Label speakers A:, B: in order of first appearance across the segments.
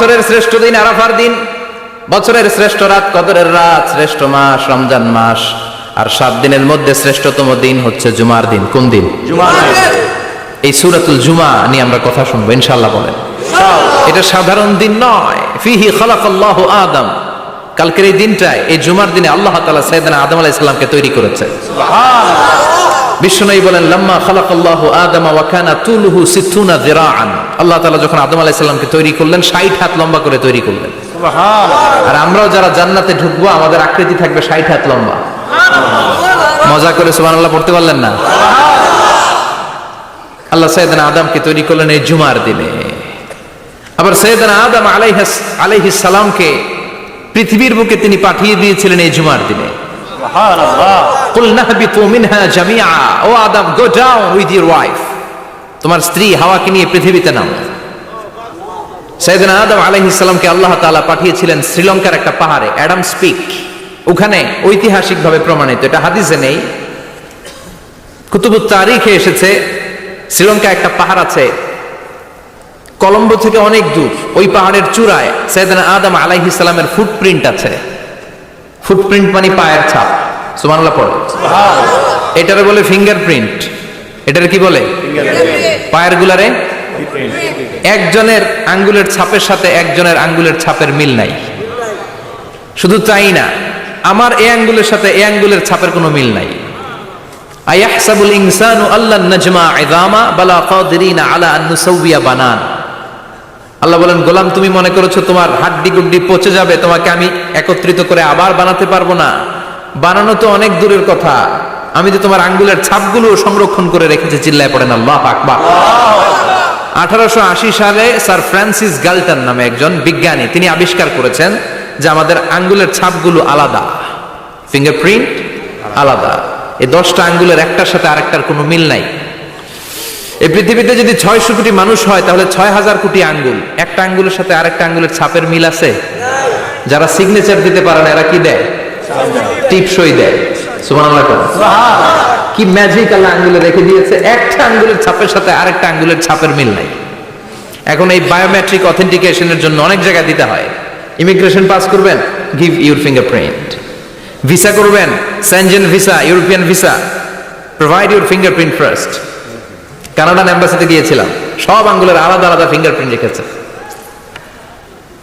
A: বছরের শ্রেষ্ঠ দিন আরাফার দিন, বছরের শ্রেষ্ঠ রাত কদরের রাত, শ্রেষ্ঠ মাস রমজান মাস, আর 7 দিনের মধ্যে শ্রেষ্ঠতম দিন হচ্ছে জুমার দিন। কোন দিন?
B: জুমার দিন।
A: এই সূরাতুল জুমা নিয়ে আমরা কথা শুনবো ইনশাআল্লাহ। বলেন, এটা সাধারণ দিন নয়। ফিহি খালাকাল্লাহু আদম, কালকের এই দিনটায়, এই জুমার দিনে আল্লাহ তাআলা সাইয়েদনা আদম আলাইহিস সালামকে তৈরি করেছে। বিশ্বনবী বলেন, লাম্মা খালাকাল্লাহু আদম ওয়া কানা তুলুহু 60 যিরাআন, আল্লাহ তাআলা যখন আদম আলাইহিস সালামকে তৈরি করলেন 60 হাত লম্বা করে তৈরি করলেন।
B: সুবহানাল্লাহ।
A: আর আমরাও যারা জান্নাতে ঢুকবো আমাদের আকৃতি থাকবে 60 হাত লম্বা। মজা করে সুবহানাল্লাহ পড়তে পারলেন না? আল্লাহ সাইয়েদনা আদমকে তৈরি করলেন এই জুমার দিনে। আবার সাইয়েদনা আদম আলাইহিস সালামকে পৃথিবীর বুকে তিনি পাঠিয়ে দিয়েছিলেন এই জুমার দিনে।
B: সুবহানাল্লাহ।
A: কুল নাহবিতু মিনহা জামিআ, ও Adam, go down with your wife, তোমার স্ত্রী হাওয়াকে নিয়ে পৃথিবীতে নামো। সাইয়েদনা আদম আলাইহিস সালামকে আল্লাহ তাআলা পাঠিয়েছিলেন শ্রীলঙ্কার একটা পাহাড়ে, অ্যাডামস পিক। ওখানে ঐতিহাসিকভাবে প্রমাণিত, এটা হাদিসে নেই, কুতুবুত তারিখে এসেছে। শ্রীলঙ্কা একটা পাহাড় আছে, কলম্বো থেকে অনেক দূর। ওই পাহাড়ের চূড়ায় সাইয়েদনা আদম আলাইহিস সালামের ফুটপ্রিন্ট আছে। ফুটপ্রিন্ট মানে পায়ের ছাপ। সুবহানাল্লাহ পড়ে। এটারে বলে ফিঙ্গারপ্রিন্ট। এটারে কি বলে? পায়ের গুলারে একজনের আঙ্গুলের ছাপের সাথে একজনের আঙ্গুলের ছাপের মিল নাই। শুধু তাই না, আমার এই আঙ্গুলের সাথে এই আঙ্গুলের ছাপের কোনো মিল নাই। আয়াহসাবুল ইনসানু আল্লান নাজমা ইযামা বালা কাদিরিনা আলা আন নুসাউবিয়া বানান। আল্লাহ বলেন, গোলাম, তুমি মনে করেছো তোমার হাড্ডি গুড্ডি পচে যাবে, তোমাকে আমি একত্রিত করে আবার বানাতে পারবো না? বানানো তো অনেক দূরের কথা, আমি তো তোমার আঙ্গুলের ছাপগুলো সংরক্ষণ করে রেখেছি। চিল্লায় পড়েন আল্লাহু আকবার। 1880 সালে স্যার ফ্রান্সিস গাল্টন নামে একজন বিজ্ঞানী, তিনি আবিষ্কার করেছেন যে আমাদের আঙ্গুলের ছাপগুলো আলাদা, ফিঙ্গারপ্রিন্ট আলাদা। এই 10টা আঙ্গুলের একটার সাথে আরেকটার কোনো মিল নাই। এই পৃথিবীতে যদি 600 কোটি মানুষ হয় তাহলে 6000 কোটি আঙ্গুল, একটা আঙ্গুলের সাথে আরেকটা আঙ্গুলের ছাপের মিল আছে? যারা সিগনেচার দিতে পারে না এরা কি দেয়? টিপসই দেয়। সুবহানাল্লাহ। কি ম্যাজিক আল্লাহ আঙ্গুলে রেখে দিয়েছে, একটা আঙ্গুলের ছাপের সাথে আরেকটা আঙ্গুলের ছাপের মিল নাই। এখন এই বায়োমেট্রিক অথেন্টিকেশনের জন্য অনেক জায়গায় দিতে হয়। ইমিগ্রেশন পাস করবেন, গিভ ইউর ফিঙ্গারপ্রিন্ট। ভিসা করবেন, Schengen visa, European visa, provide your fingerprint first. Canadian এম্বাসিতে গিয়েছিলাম, সব আঙ্গুলের আলাদা আলাদা ফিঙ্গারপ্রিন্ট রেখেছে।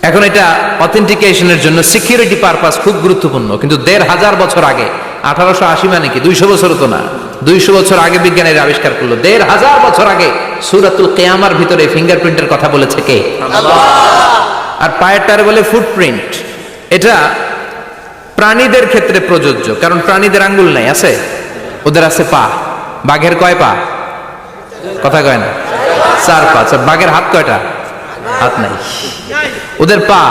A: এখন এটা অথেন্টিকেশনের জন্য সিকিউরিটি পারপাস খুব গুরুত্বপূর্ণ। কিন্তু 1500 বছর আগে, 1880 মানে কি 200 বছর তো না, 200 বছর আগে বিজ্ঞানীরা আবিষ্কার করলো। 1500 বছর আগে সূরাতুল কিয়ামার ভিতরে ফিঙ্গারপ্রিন্টের কথা বলেছে কে? আল্লাহ। আর পায়েরটারে বলে ফুটপ্রিন্ট। এটা প্রাণীদের ক্ষেত্রে প্রযোজ্য, কারণ প্রাণীদের আঙ্গুল নাই, আছে? ওদের আছে পা। বাঘের কয় পা? কথা কয় না? 4 পা। বাঘের হাত কয়টা? হাত নাই, ওদের পা।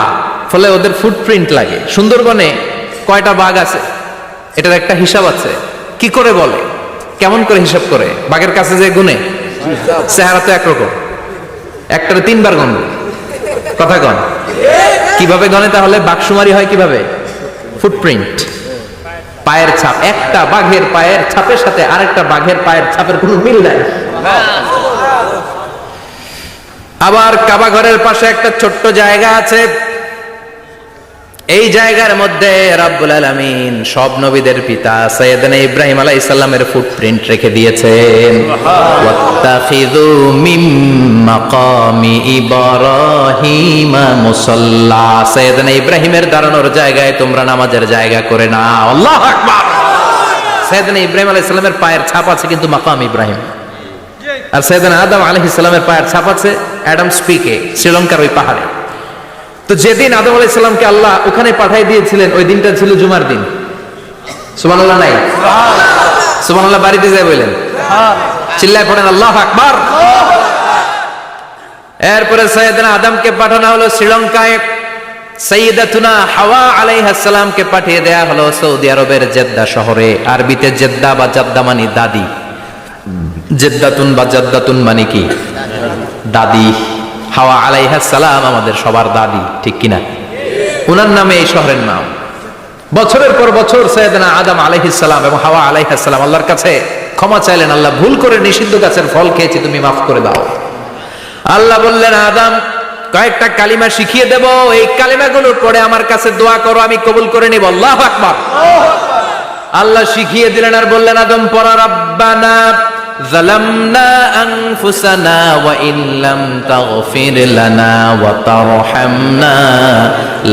A: ফলে ওদের ফুটপ্রিন্ট লাগে। সুন্দরবনে কয়টা বাঘ আছে এটার একটা হিসাব আছে। কি করে বলে, কেমন করে হিসাব করে? বাঘের কাছে যে গুনে, চেহারা তো একরকম, একটারে 3 বার গণবে। কথা কন, কিভাবে গনে তাহলে? বাঘশুমারি হয় কিভাবে? ফুটপ্রিন্ট, পায়ের ছাপ। একটা বাঘের পায়ের ছাপের সাথে আরেকটা বাঘের পায়ের ছাপের কোনো মিল নাই। আবার কাবা ঘরের পাশে একটা ছোট্ট জায়গা আছে, এই জায়গার মধ্যে রাব্বুল আলামিন সব নবীদের পিতা সাইয়েদনা ইব্রাহিম আলাইহিস সালামের ফুটপ্রিন্ট রেখে দিয়েছেন। ওয়াত্তাখিযু মিন মাকামি ইব্রাহিম মুসাল্লা, সাইয়েদনা ইব্রাহিমের দাঁড়ানোর জায়গায় তোমরা নামাজের জায়গা করে নাও। আল্লাহু আকবার। সাইয়েদনা ইব্রাহিম আলাইহিস সালামের পায়ের ছাপ আছে কিন্তু মাকাম ইব্রাহিম। আর সাইয়েদনা আদম আলাইহিস সালামের পায়ের ছাপ আছে অ্যাডামস পিকে, শ্রীলঙ্কার ওই পাহাড়ে। তো যেদিন আদম আলাইহিস সালামকে আল্লাহ ওখানে পাঠিয়ে দিয়েছিলেন ওই দিনটা ছিল জুমার দিন। সুবহানাল্লাহ নাই? সুবহানাল্লাহ বাড়িতে যায় বলেন, চিল্লায় পড়েন আল্লাহু আকবার। এরপরে সাইয়েদনা আদমকে পাঠানো হলো শ্রীলঙ্কায়, সাইয়্যিদাতুনা হাওয়া আলাইহিস সালামকে পাঠিয়ে দেয়া হলো সৌদি আরবের জেদ্দা শহরে। আরবিতে জেদ্দা বা জাদ্দা মানে দাদি। জেদ্দাতুন বা জাদ্দাতুন মানে কি? দাদি। হাওয়া আলাইহিস সালাম আমাদের সবার দাদি, ঠিক কিনা? ওনার নামে এই শহরের নাম। বছরের পর বছর সাইয়েদনা আদম আলাইহিস সালাম এবং হাওয়া আলাইহিস সালাম আল্লাহর কাছে ক্ষমা চাইলেন, আল্লাহ ভুল করে নিষিদ্ধ গাছের ফল খেয়েছি, তুমি মাফ করে দাও। আল্লাহ বললেন, আদম কয়েকটা কালিমা শিখিয়ে দেব, এই কালিমাগুলোর পরে আমার কাছে দোয়া করো, আমি কবুল করে নিব। আল্লাহু আকবার। আল্লাহ শিখিয়ে দিলেন আর বললেন, আদম পড়া, রাব্বানা যালামনা আনফুসানা ওয়া ইন লাম তাগফির লানা ওয়া তারহামনা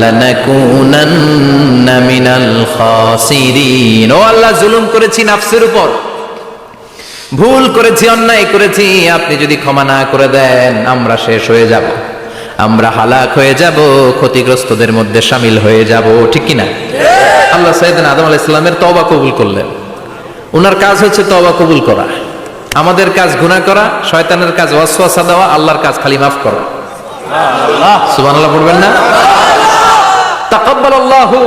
A: লানাকুনান্না মিনাল খাসিরিন। ও আল্লাহ, জুলুম করেছি নাফসের উপর, ভুল করেছি, অন্যায় করেছি, আপনি যদি ক্ষমা না করে দেন আমরা শেষ হয়ে যাব, আমরা হালাক হয়ে যাব, ক্ষতিগ্রস্তদের মধ্যে শামিল হয়ে যাব। ঠিক কিনা? আল্লাহ সাইয়েদনা আদম আলাইহিস সালামের তওবা কবুল করলেন। ওনার কাজ হচ্ছে তওবা কবুল করা, আমাদের কাজ গুনাহ করা, শয়তানের কাজ ওয়াসওয়াসা দেওয়া, আল্লাহর কাজ খালি মাফ করা। সুবহানাল্লাহ পড়বেন না? তাকাব্বালাল্লাহু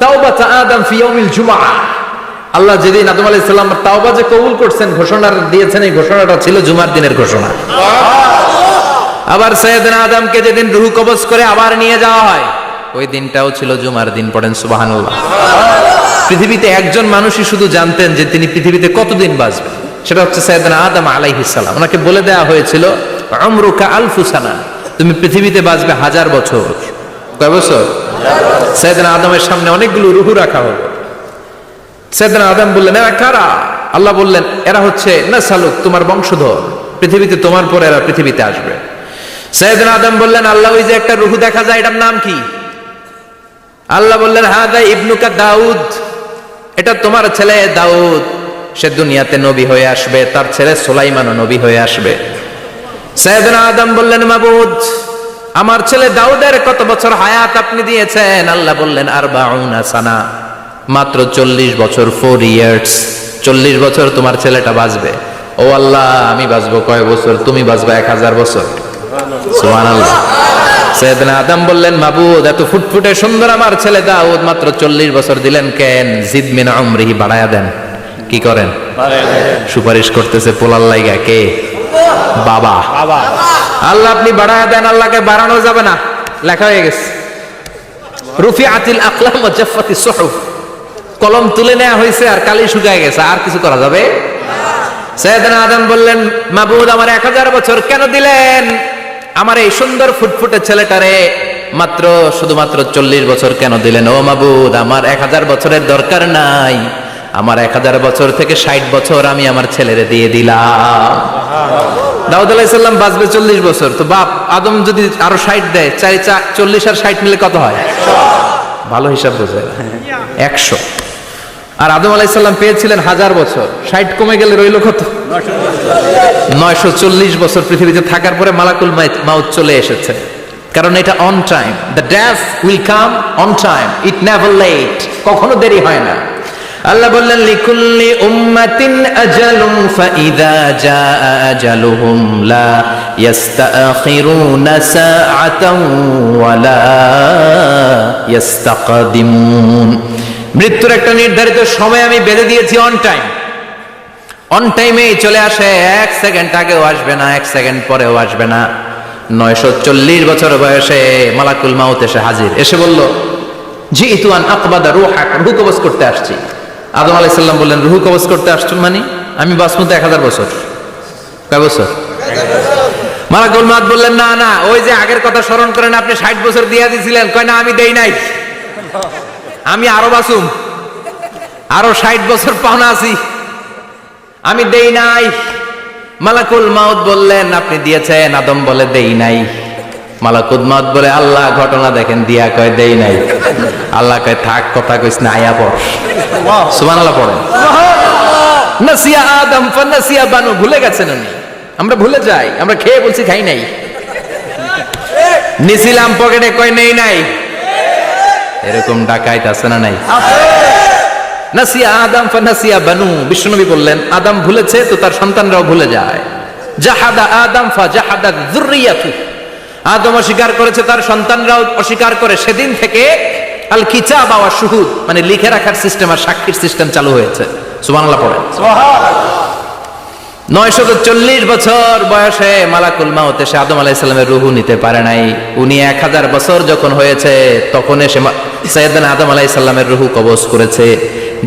A: তাওবাতা আদম ফি ইয়াউমিল জুমআহ। আল্লাহ যেদিন আদম আলাইহিস সালামের তাওবা যে কবুল করছেন, ঘোষণা দিয়েছেন, এই ঘোষণাটা ছিল জুমার দিনের ঘোষণা। আবার সাইয়েদনা আদমকে যেদিন রূহ কবজ করে আবার নিয়ে যাওয়া হয়, ওই দিনটাও ছিল জুমার দিন। পড়েন সুবহানাল্লাহ। পৃথিবীতে একজন মানুষই শুধু জানতেন যে তিনি পৃথিবীতে কতদিন বাঁচবেন, সেটা হচ্ছে সাইয়েদনা আদম আলাইহিস সালাম। ওনাকে বলে দেওয়া হয়েছিল, উমরুকা আলফু সানা, তুমি পৃথিবীতে বাঁচবে 1000 বছর। কয় বছর? সাইয়েদনা আদমের সামনে অনেকগুলো রূহ রাখা হলো। সাইয়েদনা আদম বললেন, এরা কারা? আল্লাহ বললেন, এরা হচ্ছে নাসালুক, তোমার বংশধর, পৃথিবীতে তোমার পরে এরা পৃথিবীতে আসবে। সাইয়েদনা আদম বললেন, আল্লাহ ওই যে একটা রূহ দেখা যায়, এটার নাম কি? আল্লাহ বললেন, হাদা ইবনুকা দাউদ, এটা তোমার ছেলে দাউদ, সে দুনিয়াতে নবী হয়ে আসবে, তার ছেলে সুলাইমানও নবী হয়ে আসবে। সাইয়েদনা আদম বললেন, মাবুদ, আমার ছেলে দাউদের কত বছর হায়াত আপনি দিয়েছেন? আল্লাহ বললেন, 40 সানা, মাত্র 40 বছর, 4 ইয়ার্স, 40 বছর তোমার ছেলেটা বাঁচবে। ও আল্লাহ, আমি বাঁচবো কয় বছর? তুমি বাঁচবা 1000 বছর। সুবহানাল্লাহ। সাইয়েদনা আদম বললেন, মাবুদ, এত ফুটফুটে সুন্দর আমার ছেলে দাউদ, মাত্র 40 বছর দিলেন কেন? জিদ মিন উমরিহি, বাড়ায়া দেন। কি করেন? সুপারিশ করতেছে পোলার লাইগা। কে? বাবা। আল্লাহ আপনি বাড়ায়া দেন। আল্লাহকে বাড়ানো যাবে না, লেখা হয়ে গেছে। রুফিআতিল আকলাম ওয়া জাফফাতিস সুহুফ, কলম তুলে নেওয়া হয়েছে আর কালি শুকায় গেছে, আর কিছু করা যাবে? সাইয়েদনা আদম বললেন, মাবুদ, আমার 1000 বছর কেন দিলেন? আমার এই সুন্দর ফুটফুটে ছেলেটারে মাত্র শুধুমাত্র 40 বছর কেন দিলেন? ও মাবুদ, আমার 1000 বছরের দরকার নাই, আমার 1000 বছর থেকে 60 বছর আমি আমার ছেলেরে দিয়ে দিলাম। দাউদ আলাইহিস সালাম বাঁচবে 40 বছর, তো বাপ আদম যদি আরো 60 দেয়, 40 আর 60 মিলে কত হয়? ভালো হিসাব বোঝে, 100। আর আদম আলাইহিস সালাম পেয়েছিলেন 1000 বছর, 60 কমে গেলে রইল কত? 940 বছর পৃথিবীতে থাকার পরে মালাকুল মাউত চলে এসেছে। কারণ এটা on time, the death will come on time, it never late, কখনো দেরি হয় না। আল্লাহ বললেন, লিকুল্লি উম্মাতিন আজালুন ফাইযা জাআ আজালুহুম লা ইস্তাখিরুনা সাআতান ওয়া লা ইস্তাকদিমুন। মৃত্যুর একটা নির্ধারিত সময় আমি বেঁধে দিয়েছি, অন টাইম, অন টাইমেই চলে আসে, 1 সেকেন্ড আগেও আসবে না, 1 সেকেন্ড পরেও আসবে না। 940 বছর বয়সে মালাকুল মাউত এসে হাজির, এসে বলল, জিইতু আন আকবাদা রূহাক, রূহ কবজ করতে আসছি। আদম আলাইহিস সালাম বললেন, রূহ কবজ করতে আসছেন মানে? আমি বাঁচবো 1000 বছর। কয় বছর? মালাকুল মাউত বললেন, না না, ওই যে আগের কথা স্মরণ করেন, আপনি 60 বছর দিয়ে দিয়েছিলেন। কয় না, আমি দেই নাই, আমি আরো বাঁচুম, আরো 60 বছর পাওনা আছি, আমি দেই নাই। মালাকুল মাউত বললেন, আপনি দিয়েছেন। আদম বলে, দেই নাই। মালাকুল মাউত বলে, আল্লাহ ঘটনা দেখেন, দিয়া কয় দেই নাই। আল্লাহ কয়, থাক, কথা কইস না, আয়া পড়। সুবহানাল্লাহ পড়েন। নাসিয়া আদম ফানাসিয়া বানু, ভুলে গেছেন উনি, আমরা ভুলে যাই, আমরা খেয়ে বলছি খাই নাই, নিছিলাম পকেটে, কয় নেই নাই। এরকম ডাকাইত আছে না নাই? নাসিয়া আদম ফানাসিয়া বানু, বিশ্বনবী বললেন, আদম ভুলেছে তো তার সন্তানরাও ভুলে যায়। জাহাদা আদম ফাজাহাদা যুররিয়াতু, আদম অস্বীকার করেছে, তার সন্তানরাও অস্বীকার করে। সেদিন থেকে আল কিতাব ওয়া শুহুদ, মানে লিখে রাখার সিস্টেম আর সাক্ষীর সিস্টেম চালু হয়েছে। সুবহানাল্লাহ পড়েন। 940 বছর বয়সে মালাকুল মাউত এসে আদম আলাইহিস সালামের রূহ নিতে পারে নাই। উনি 1000 বছর যখন হয়েছে তখন এসে সাইয়েদনা আদম আলাইহিস সালামের রূহ কবজ করেছে।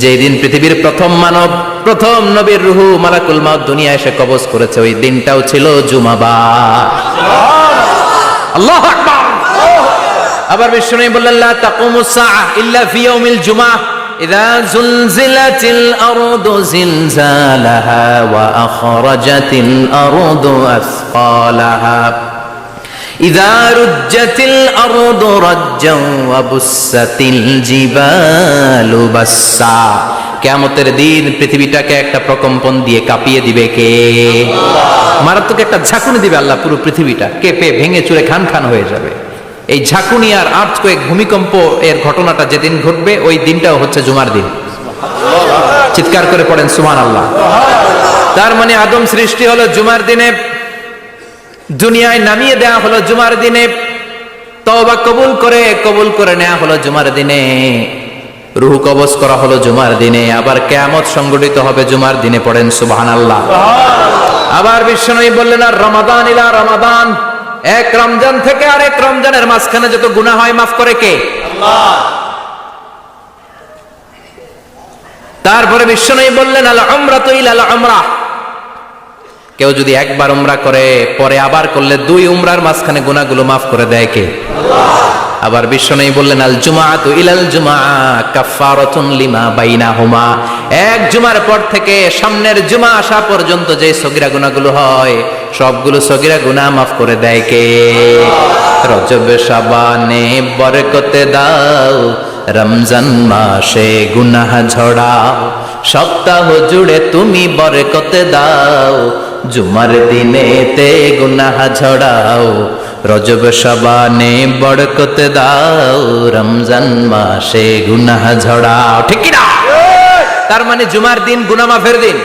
A: যেই দিন পৃথিবীর প্রথম মানব, প্রথম নবীর রূহ মালাকুল মাউত দুনিয়া এসে কবজ করেছে, ওই দিনটাও ছিল জুমাবার। আল্লাহু আকবার। আবার বিষ্ণু বললেন লা তাকুমুস সাআহ ইল্লা ফি ইয়াউমিল জুমআহ ইযা যুলজিলাতিল আরদু জিলজালাহা ওয়া আখরাজাতিল আরদু আসকালাহা ইযা রুজ্জাতিল আরদু রাজ্জান ওয়া বুসাতিল জিবালু বাসসা। কিয়ামতের দিন পৃথিবীটাকে একটা প্রকম্পন দিয়ে কাঁপিয়ে দিবে কে? মারাত্মক একটা ঝাঁকুনি দিবে আল্লাহ, পুরো পৃথিবীটা কেঁপে ভেঙে চুরে খান খান হয়ে যাবে। এই ঝাঁকুনি আর আর্থকোয়েক ভূমিকম্প এর ঘটনাটা যেদিন ঘটবে ওই দিনটাও হচ্ছে জুমার দিন। চিৎকার করে পড়েন সুবহানাল্লাহ। তার মানে আদম সৃষ্টি হলো জুমার দিনে, দুনিয়ায় নামিয়ে দেয়া হলো জুমার দিনে, তওবা কবুল করে নেওয়া হলো জুমার দিনে, রূহ কবজ করা হলো জুমার দিনে, আবার কিয়ামত সংগঠিত হবে জুমার দিনে। পড়েন সুবহানাল্লাহ। আবার বিশ্বনবী বললেন আর রমাদান ইলা রমাদান, এক রমজান থেকে আরেক রমজানের মাঝখানে যত গুনাহ হয় মাফ করে কে? আল্লাহ। তারপরে বিশ্বনবী বললেন আল উমরাতু ইলাল উমরাহ, কেউ যদি একবার উমরা করে পরে আবার করলে দুই উমরার মাঝখানে গুনাহগুলো মাফ করে দেয় কে? আল্লাহ। আবার বিশ্বনবী বললেন আল জুমআতু ইলাল জুমআ কাফফারাতুন লিমা বাইনাহুমা, এক জুমার পর থেকে সামনের জুমা আসা পর্যন্ত যে সগীরা গুনাহগুলো হয় সবগুলো সগীরা গুনাহ মাফ করে দেয় কে? রজব শাবানে বরকতে দাও, রমজান মাসে গুনাহ ঝড়াও, সপ্তাহ জুড়ে তুমি বরকতে দাও, জুমার দিনেতে গুনাহ ঝড়াও, রজব শাবানে বরকতে দাও, রমজান মাসে গুনাহ ঝড়াও। ঠিক কি না? তার মানে জুমার দিন গুনাহ মাফের দিন।